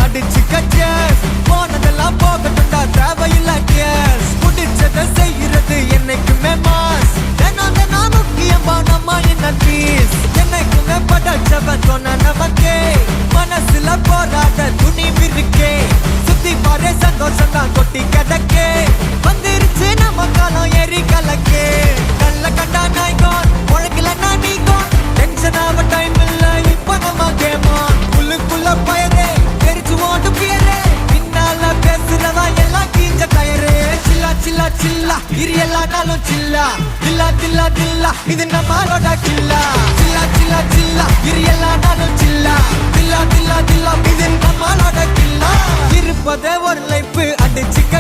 அடிச்சுக்க cheers. போனதெல்லாம் போகட்டும்டா தேவையில்ல கேஸ். முடிச்சதை செய்யறது என்னைக்குமே மாஸ். தினம் தினம் முக்கியமா நம்ம என்ன பீஸ். என்னைக்குமே படைச்சவன் சொன்ன நமக்கே மனசுல போராட துணிவு இருக்கே. சுத்தி பாரு சந்தோஷம் தான் கொட்டி கிடக்கே. வந்துருச்சு நம்ம காலம் ஏறி கலக்கே. நல்ல கண்டா நாய்கோன் உழைக்கலன்னா நீங்கோன். டென்ஷன் ஆக டைம் இல்ல இப்ப நம்ம கேமான். உள்ளுக்குள்ள பயரே தெரிச்சு ஓட்டு பியரே. பின்னால பேசுறவா எல்லாம் கீஞ்ச டயரே. சில்லா சில்லா சில்லா இரு எல்லா நாளும் சில்லா. தில்லா தில்லா தில்லா இது நம்மளோட கில்லா. சில்லா சில்லா சில்லா இரு எல்லா நாளும் சில்லா. தில்லா தில்லா தில்லா இது நம்மளோட கில்லா. இருப்பதே ஒரு லைஃப் அடிச்சுக்க